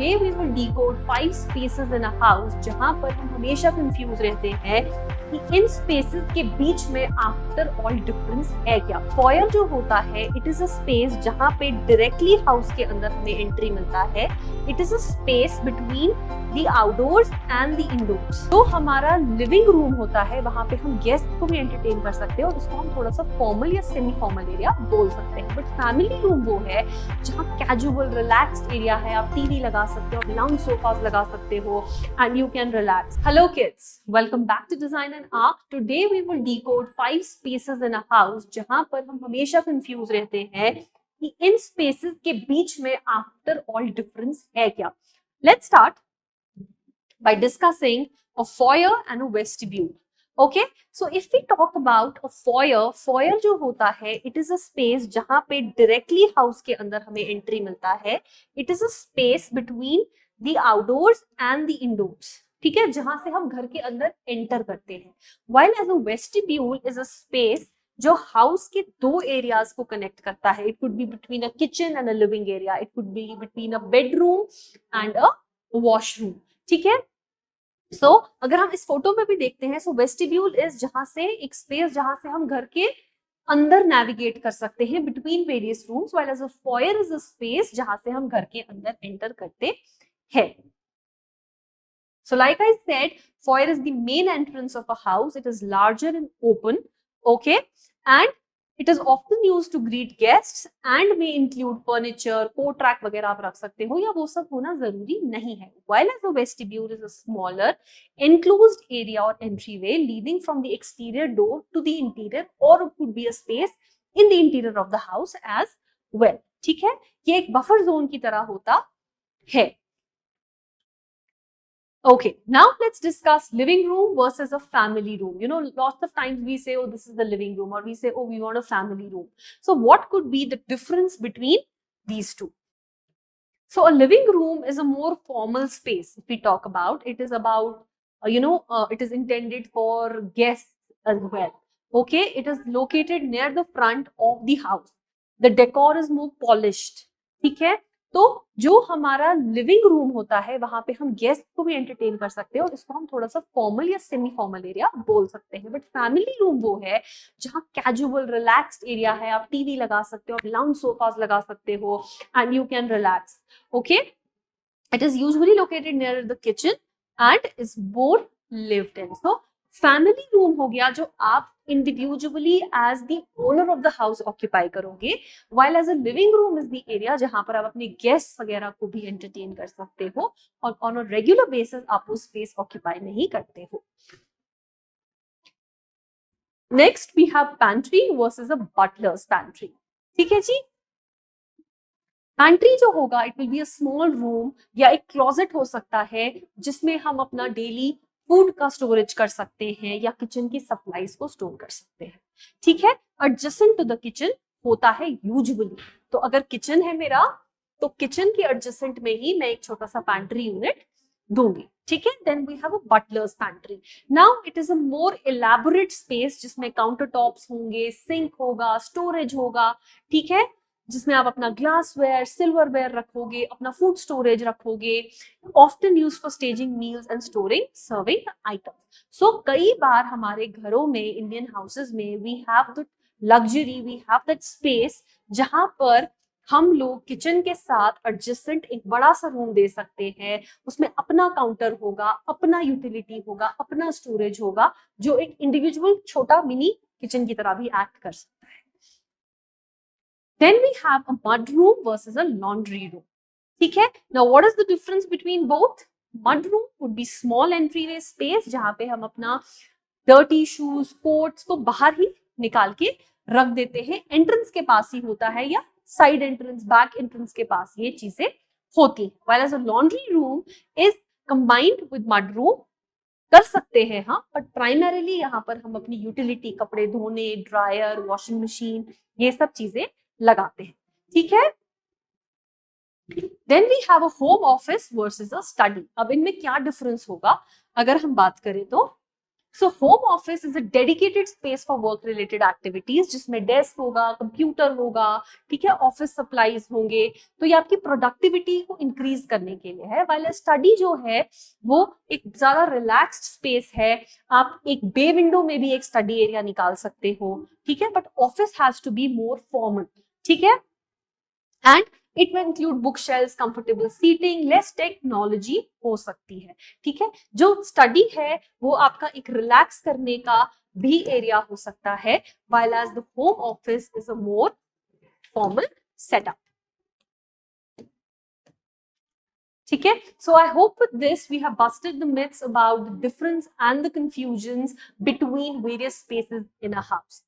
today we will decode 5 spaces in a house जहाँ पर हम हमेशा कंफ्यूज रहते हैं कि इन स्पेसेस के बीच में आफ्टर ऑल डिफरेंस है क्या। फॉयर जो होता है इट इज अ स्पेस जहाँ पे डायरेक्टली हाउस के अंदर हमें एंट्री मिलता है। It is a space between the outdoors and the indoors. तो हमारा लिविंग रूम होता है, वहां पे हम गेस्ट को भी एंटरटेन कर सकते हैं और उसको हम थोड़ा सा फॉर्मल या सेमी फॉर्मल एरिया बोल सकते हैं। बट फैमिली रूम वो है जहाँ कैजुअल रिलैक्स्ड एरिया है, आप टीवी लगा सकते हो, लाउंज सोफास लगा सकते हो and you can relax. Hello kids, welcome back to design and art. Today we will decode 5 spaces in a house जहाँ पर हम हमेशा कंफ्यूज रहते हैं कि इन स्पेसेस के बीच में आफ्टर ऑल डिफरेंस है क्या। Let's start by discussing a foyer and a vestibule. Okay, so if we talk about a foyer जो होता है it is a space जहाँ पे directly house के अंदर हमें entry मिलता है। It is a space between the outdoors and the indoors, ठीक है, जहां से हम घर के अंदर एंटर करते हैं। While as a vestibule is a space जो हाउस के दो एरियाज को कनेक्ट करता है। It could be between a kitchen and a living area, it could be between a bedroom and a washroom, ठीक है। अगर हम इस फोटो में भी देखते हैं, वेस्टिब्यूल इज जहां से एक स्पेस जहां से हम घर के अंदर नेविगेट कर सकते हैं between various rooms, while as a foyer is a space जहां से हम घर के अंदर एंटर करते हैं। So like I said, foyer is the main entrance of a house. It is larger and open, okay, and it is often used to greet guests and may include furniture, coat rack वगैरह आप रख सकते हो, या वो सब होना जरूरी नहीं है। While as a vestibule is a smaller enclosed area or entryway leading from the exterior door to the interior, or it could be a space in the interior of the house as well, ठीक है। ये एक buffer zone की तरह होता है। Okay, now let's discuss living room versus a family room. You know, lots of times we say, oh, this is the living room, or we say, oh, we want a family room. So what could be the difference between these two? So a living room is a more formal space. If we talk about, it is about, it is intended for guests as well. Okay, it is located near the front of the house. The decor is more polished. ठीक है, तो जो हमारा living room होता है वहां पे हम गेस्ट को भी एंटरटेन कर सकते हैं और इसको हम थोड़ा सा फॉर्मल या सेमी फॉर्मल एरिया बोल सकते हैं। बट फैमिली रूम वो है जहाँ कैजुअल रिलैक्स्ड एरिया है, आप टीवी लगा सकते हो, आप लाउंज सोफास लगा सकते हो and you can relax. Okay, it is usually located near the kitchen and is more lived in. So family room हो गया जो आप individually as the owner of the house occupy करोगे, while as a living room is the area जहां पर आप अपने guest वगैरह को भी एंटरटेन कर सकते हो और ऑन अ रेगुलर बेसिस आप वो स्पेस ऑक्यूपाई नहीं करते हो। Next we have pantry versus a butler's pantry, ठीक है जी। पैंट्री जो होगा it will be a small room या एक क्लोजेट हो सकता है जिसमें हम अपना डेली फूड का स्टोरेज कर सकते हैं या किचन की सप्लाईज को स्टोर कर सकते हैं, ठीक है। एडजेसेंट टू द किचन होता है यूजुअली, तो अगर किचन है मेरा तो किचन के एडजेसेंट में ही मैं एक छोटा सा पैंट्री यूनिट दूंगी, ठीक है। Then we have a butler's pantry. Now it is a more elaborate space जिसमें काउंटर टॉप्स होंगे, सिंक होगा, स्टोरेज होगा, ठीक है, जिसमें आप अपना ग्लासवेयर, सिल्वरवेयर रखोगे, अपना फूड स्टोरेज रखोगे। Often use for staging meals and storing serving items. So कई बार हमारे घरों में, इंडियन हाउसेज में, we have the luxury, we have that space जहां पर हम लोग किचन के साथ एडजेसेंट एक बड़ा सा रूम दे सकते हैं। उसमें अपना काउंटर होगा, अपना यूटिलिटी होगा, अपना स्टोरेज होगा, जो एक इंडिविजुअल छोटा मिनी किचन की तरह भी एक्ट कर सकता है। Then we have a mud room versus a laundry room, ठीक है। Now what is the difference between both? Mud room would be small entryway space जहां पे हम अपना dirty shoes, coats को बाहर ही निकाल के रख देते हैं, एंट्रेंस के पास ही होता है या साइड एंट्रेंस, बैक एंट्रेंस के पास ये चीजें होती हैं। While as a laundry room is combined with mud room, कर सकते हैं हाँ, बट प्राइमरीली यहाँ पर हम अपनी यूटिलिटी, कपड़े धोने, ड्रायर, वॉशिंग मशीन, ये सब चीजें लगाते हैं, ठीक है। Then we have a home office versus a study. अब इनमें क्या डिफरेंस होगा अगर हम बात करें तो so home office is a dedicated space for work related activities, जिसमें डेस्क होगा, कंप्यूटर होगा, ठीक है, ऑफिस सप्लाईज होंगे। तो ये आपकी प्रोडक्टिविटी को इंक्रीज करने के लिए है। वाइल स्टडी जो है वो एक ज्यादा रिलैक्स्ड स्पेस है। आप एक बे विंडो में भी एक स्टडी एरिया निकाल सकते हो, ठीक है, but office has to be more formal, ठीक है। एंड इट में include book shelf, comfortable seating, less technology हो सकती है, ठीक है। जो स्टडी है वो आपका एक रिलैक्स करने का भी एरिया हो सकता है, while as the home office is a more formal setup, ठीक है। So I hope with this we have busted the myths about the difference and the confusions between various spaces in a house.